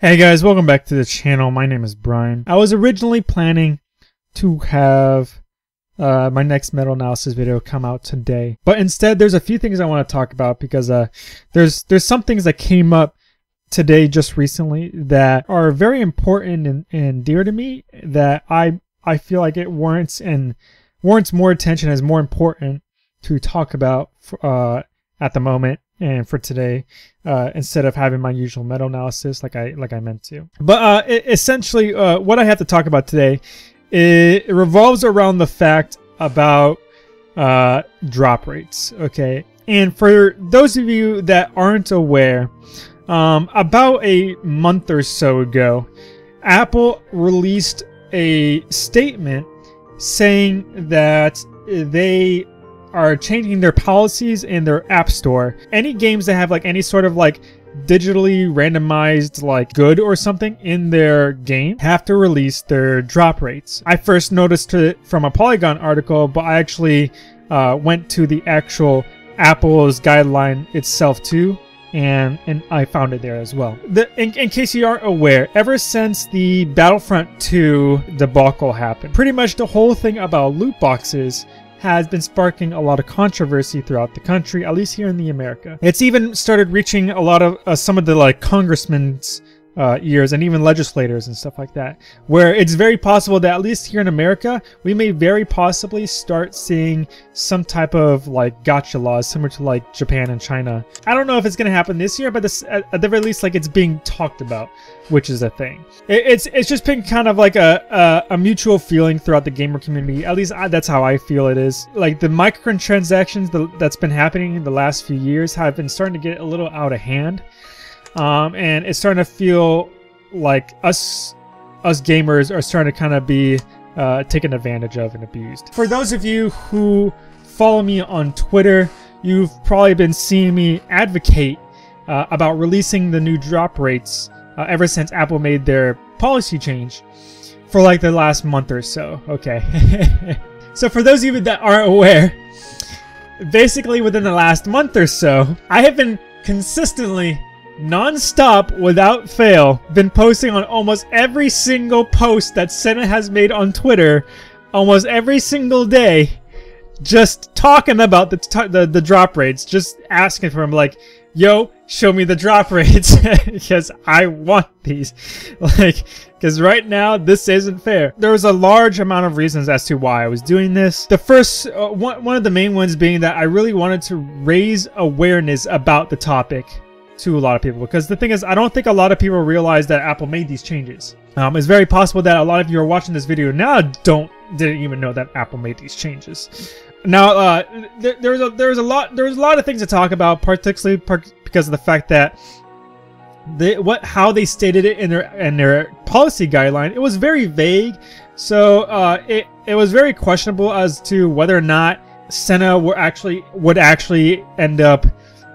Hey guys, welcome back to the channel. My name is Brian. I was originally planning to have my next meta analysis video come out today, but instead there's a few things I want to talk about because there's some things that came up today just recently that are very important and dear to me that I feel like it warrants more attention, is more important to talk about at the moment and for today, instead of having my usual meta analysis like I meant to. But essentially, what I have to talk about today, it revolves around the fact about drop rates. Okay, and for those of you that aren't aware, about a month or so ago, Apple released a statement saying that they are changing their policies in their app store. Any games that have like any sort of like digitally randomized like good or something in their game have to release their drop rates. I first noticed it from a Polygon article, but I actually went to the actual Apple's guideline itself too, and I found it there as well. In case you aren't aware, ever since the Battlefront 2 debacle happened, pretty much the whole thing about loot boxes has been sparking a lot of controversy throughout the country, at least here in the America. It's even started reaching a lot of some of the like congressmen's ears and even legislators and stuff like that, where it's very possible that at least here in America, we may very possibly start seeing some type of like gotcha laws similar to like Japan and China. I don't know if it's going to happen this year, but at the very least, like it's being talked about, which is a thing. It's just been kind of like a mutual feeling throughout the gamer community. At least that's how I feel it is. Like the microtransactions that's been happening in the last few years have been starting to get a little out of hand. And it's starting to feel like us gamers are starting to kind of be taken advantage of and abused. For those of you who follow me on Twitter, you've probably been seeing me advocate about releasing the new drop rates ever since Apple made their policy change for like the last month or so. Okay. So for those of you that aren't aware, basically within the last month or so, I have been consistently, non-stop, without fail, been posting on almost every single post that SENA has made on Twitter, almost every single day, just talking about the drop rates, just asking for them, like, yo, show me the drop rates, because I want these, like, because right now this isn't fair. There was a large amount of reasons as to why I was doing this. The first, one of the main ones being that I really wanted to raise awareness about the topic to a lot of people, because the thing is, I don't think a lot of people realize that Apple made these changes. It's very possible that a lot of you are watching this video now didn't even know that Apple made these changes. Now, there's a lot of things to talk about, particularly because of the fact that how they stated it in their policy guideline. It was very vague, so it was very questionable as to whether or not SENA would actually end up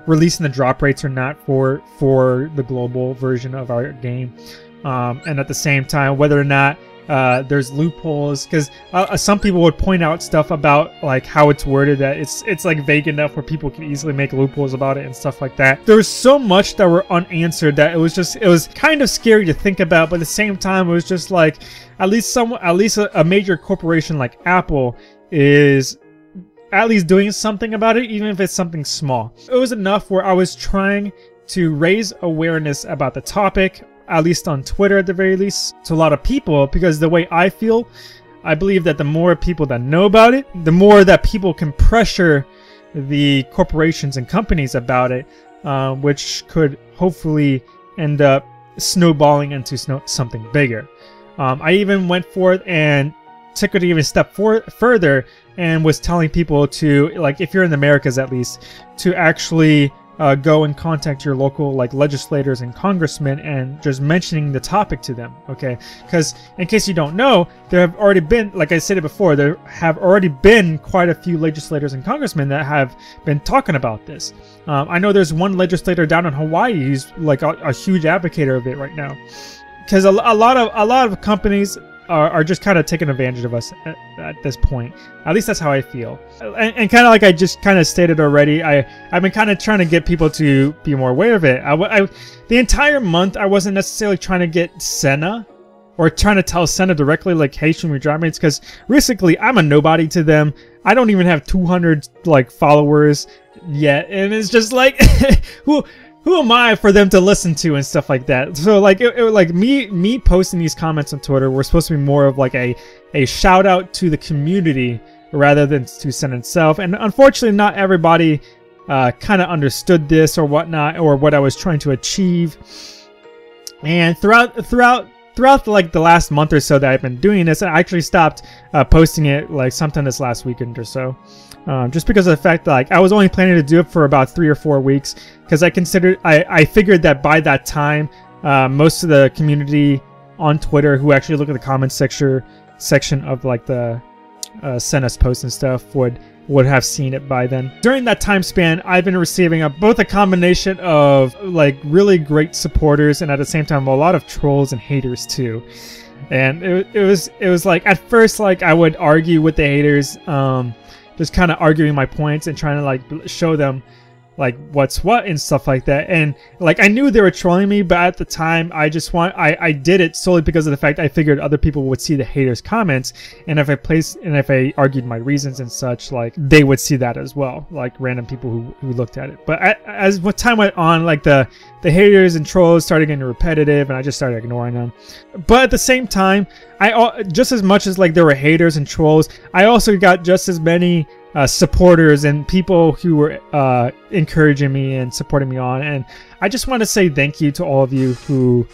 releasing the drop rates or not for the global version of our game, and at the same time whether or not there's loopholes, because some people would point out stuff about like how it's worded that it's like vague enough where people can easily make loopholes about it and stuff like that. There was so much that were unanswered that it was kind of scary to think about, but at the same time it was just like at least a major corporation like Apple is at least doing something about it, even if it's something small. It was enough where I was trying to raise awareness about the topic, at least on Twitter at the very least, to a lot of people, because the way I feel, I believe that the more people that know about it, the more that people can pressure the corporations and companies about it, which could hopefully end up snowballing into something bigger. I even went forth and took it even a step further and was telling people to, like, if you're in the Americas at least, to actually go and contact your local like legislators and congressmen and just mentioning the topic to them. Okay, because in case you don't know, there have already been, like I said it before, there have already been quite a few legislators and congressmen that have been talking about this. I know there's one legislator down in Hawaii who's like a huge advocate of it right now, because a lot of companies are just kind of taking advantage of us at this point. At least that's how I feel. And kind of like I just kind of stated already, I've been kind of trying to get people to be more aware of it. The entire month, I wasn't necessarily trying to get SENA or trying to tell SENA directly, like, hey, should we drop rates? Because realistically, I'm a nobody to them. I don't even have 200 like followers yet, and it's just like, who am I for them to listen to and stuff like that? So like, like me posting these comments on Twitter were supposed to be more of like a shout out to the community rather than to SENA itself. And unfortunately, not everybody kind of understood this or whatnot, or what I was trying to achieve. And throughout like the last month or so that I've been doing this, I actually stopped posting it like sometime this last weekend or so. Just because of the fact that like I was only planning to do it for about 3 or 4 weeks, because I figured that by that time most of the community on Twitter who actually look at the comments section of like the SENA's posts and stuff would have seen it by then. During that time span, I've been receiving both a combination of like really great supporters and at the same time a lot of trolls and haters too. And it was like, at first, like I would argue with the haters, just kind of arguing my points and trying to like show them like what's what and stuff like that. And like I knew they were trolling me, but at the time I did it solely because of the fact I figured other people would see the haters' comments, and if I argued my reasons and such, like they would see that as well, like random people who looked at it. But as time went on, like the haters and trolls started getting repetitive, and I just started ignoring them. But at the same time, just as much as like there were haters and trolls, I also got just as many supporters and people who were encouraging me and supporting me on. And I just want to say thank you to all of you who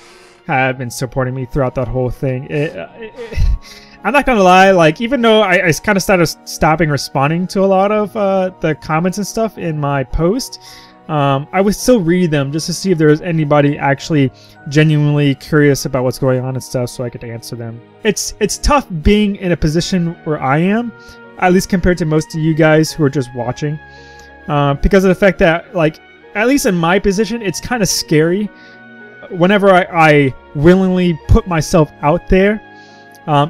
have been supporting me throughout that whole thing. I'm not gonna lie, like even though I kind of started stopping responding to a lot of the comments and stuff in my post, I would still read them just to see if there was anybody actually genuinely curious about what's going on and stuff, so I could answer them. It's tough being in a position where I am, at least compared to most of you guys who are just watching, because of the fact that, like, at least in my position, it's kind of scary whenever I willingly put myself out there.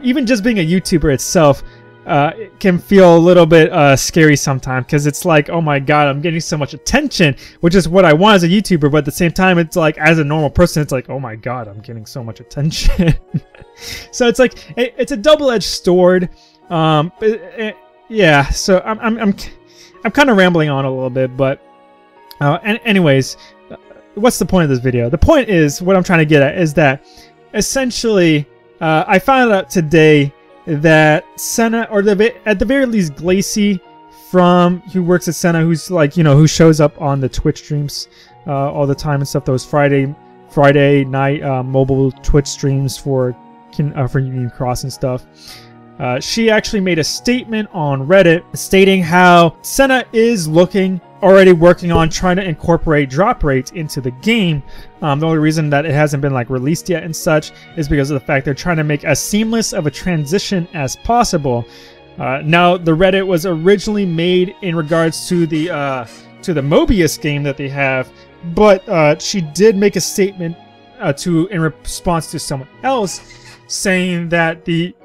Even just being a YouTuber itself it can feel a little bit scary sometimes, because it's like, oh my god, I'm getting so much attention, which is what I want as a YouTuber, but at the same time, it's like, as a normal person, it's like, oh my god, I'm getting so much attention. So it's like, it's a double-edged sword. Yeah, so I'm kind of rambling on a little bit, but anyways, what's the point of this video? The point is, what I'm trying to get at is that essentially I found out today that SENA, or at the very least Glacy, who works at SENA, who's like, you know, who shows up on the Twitch streams all the time and stuff, those Friday night mobile Twitch streams for Union Cross and stuff. She actually made a statement on Reddit stating how SENA is already working on trying to incorporate drop rates into the game. The only reason that it hasn't been like released yet and such is because of the fact they're trying to make as seamless of a transition as possible. Now, the Reddit was originally made in regards to the Mobius game that they have, but she did make a statement in response to someone else saying that the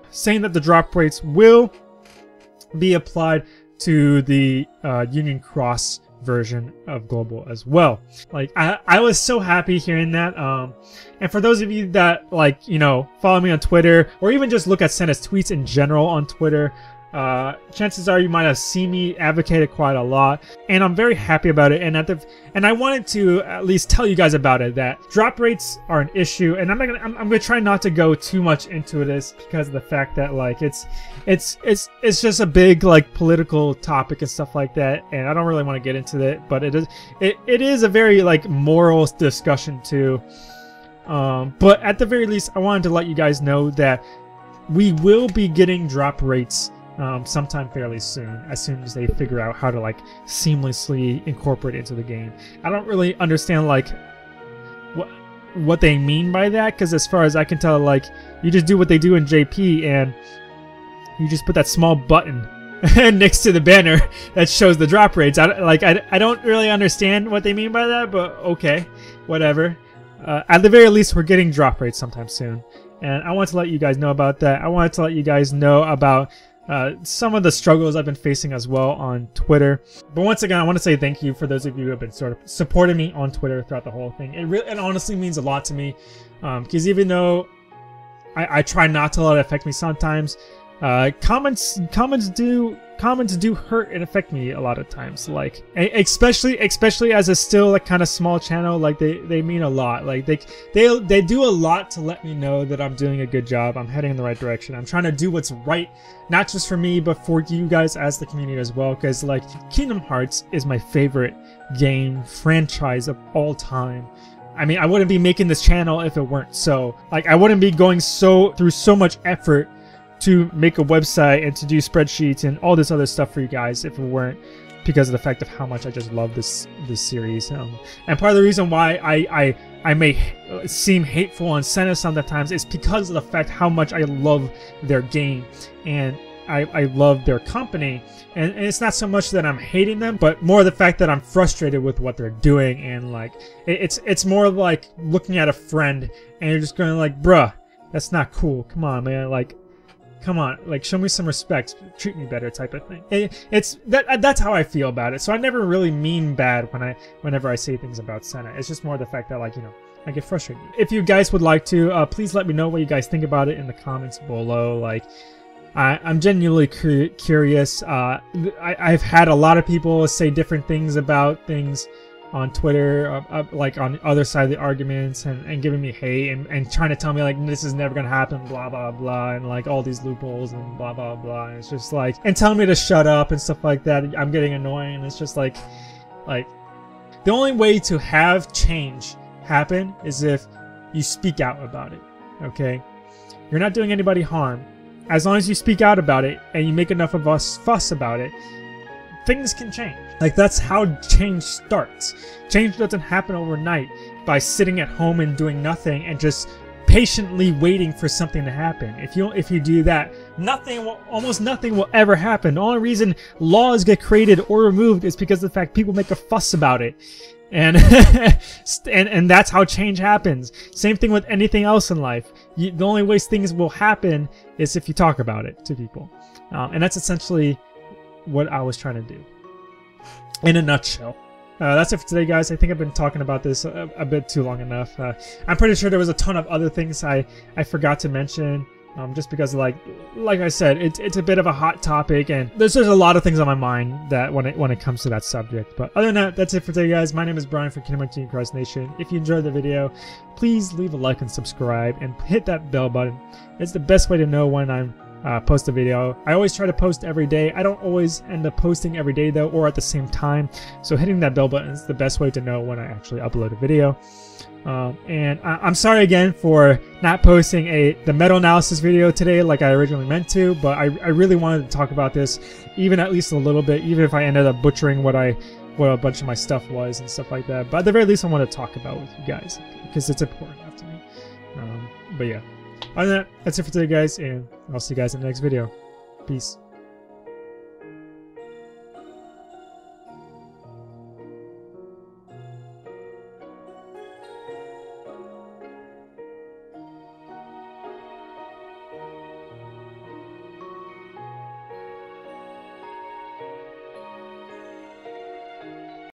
drop rates will be applied to the Union Cross version of Global as well. Like, I was so happy hearing that. And for those of you that, like, you know, follow me on Twitter, or even just look at SENA's tweets in general on Twitter, chances are you might have seen me advocate it quite a lot, and I'm very happy about it. And I wanted to at least tell you guys about it, that drop rates are an issue, and I'm gonna try not to go too much into this because of the fact that, like, it's just a big, like, political topic and stuff like that, and I don't really want to get into it, but it is a very, like, moral discussion too. But at the very least, I wanted to let you guys know that we will be getting drop rates sometime fairly soon, as soon as they figure out how to, like, seamlessly incorporate it into the game. I don't really understand, like, what they mean by that, because as far as I can tell, like, you just do what they do in JP, and you just put that small button next to the banner that shows the drop rates. I don't really understand what they mean by that, but okay, whatever. At the very least, we're getting drop rates sometime soon. and I want to let you guys know about that. I wanted to let you guys know about some of the struggles I've been facing as well on Twitter. But once again, I want to say thank you for those of you who have been sort of supporting me on Twitter throughout the whole thing. It honestly means a lot to me, because even though I try not to let it affect me sometimes, comments do hurt and affect me a lot of times. Like especially as a still like kind of small channel, like they mean a lot. Like they do a lot to let me know that I'm doing a good job, I'm heading in the right direction, I'm trying to do what's right, not just for me but for you guys as the community as well. Because like Kingdom Hearts is my favorite game franchise of all time. I mean, I wouldn't be making this channel if it weren't so. Like, I wouldn't be going through so much effort to make a website and to do spreadsheets and all this other stuff for you guys if it weren't because of the fact of how much I just love this series. And part of the reason why I may seem hateful on SENA sometimes is because of the fact how much I love their game and I love their company. And it's not so much that I'm hating them, but more the fact that I'm frustrated with what they're doing. And like, it's more like looking at a friend and you're just going like, bruh, that's not cool. Come on, man. Like, come on, like, show me some respect, treat me better type of thing. That's how I feel about it. So I never really mean bad whenever I say things about SENA. It's just more the fact that, like, you know, I get frustrated. If you guys would like to, please let me know what you guys think about it in the comments below. Like, I'm genuinely curious. I've had a lot of people say different things about things on Twitter, like on the other side of the arguments, and giving me hate and trying to tell me like this is never gonna happen, blah blah blah, and like all these loopholes and blah blah blah. And it's just like, and telling me to shut up and stuff like that. I'm getting annoying. And it's just like the only way to have change happen is if you speak out about it. Okay, you're not doing anybody harm. As long as you speak out about it and you make enough of us fuss about it, things can change. Like, that's how change starts. Change doesn't happen overnight by sitting at home and doing nothing and just patiently waiting for something to happen. If you do that, almost nothing will ever happen. The only reason laws get created or removed is because of the fact people make a fuss about it. And and that's how change happens. Same thing with anything else in life. The only way things will happen is if you talk about it to people. And that's essentially what I was trying to do in a nutshell. That's it for today, guys. I think I've been talking about this a bit too long enough. I'm pretty sure there was a ton of other things I forgot to mention. Just because, like I said, it's a bit of a hot topic, and there's a lot of things on my mind that when it comes to that subject. But other than that, that's it for today, guys. My name is Brian from Kingdom Hearts Team Cross Nation. If you enjoyed the video, please leave a like and subscribe, and hit that bell button. It's the best way to know when I'm post a video. I always try to post every day. I don't always end up posting every day though, or at the same time. So hitting that bell button is the best way to know when I actually upload a video. And I'm sorry again for not posting the metal analysis video today like I originally meant to, but I really wanted to talk about this even at least a little bit, even if I ended up butchering what a bunch of my stuff was and stuff like that. But at the very least, I want to talk about with you guys because it's important enough to me. But yeah, other than that, that's it for today, guys, and I'll see you guys in the next video. Peace.